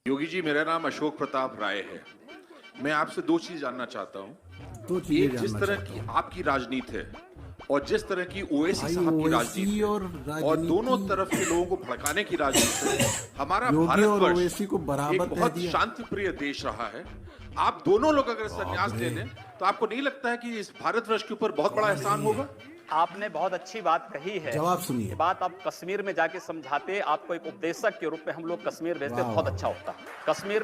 योगी जी, मेरा नाम अशोक प्रताप राय है। मैं आपसे दो चीज जानना चाहता हूँ। दो चीजें एक, जिस जानना तरह चाहता की हूँ आपकी राजनीति है और जिस तरह की ओवैसी भाई। साहब की ओवैसी राजनीति और है और दोनों राजनीति, तरफ के लोगों को भड़काने की राजनीति है। हमारा योगी और भारतवर्ष ओवैसी को बराबर एक कह बहुत दिया। शांति प्रिय देश रहा है। आप दोनों लोग अगर बाप संन्यास रे, ले लें तो आपको नहीं लगता है कि इस भारतवर्ष के ऊपर बहुत बड़ा कौन एहसान है ये? होगा? आपने बहुत अच्छी बात कही है। जवाब ये सुनिए। बात आप कश्मीर में जाके समझाते, आपको एक उपदेशक के रूप में हम लोग कश्मीर भेजते, वाह बहुत वाह अच्छा वाह। होता। कश्मीर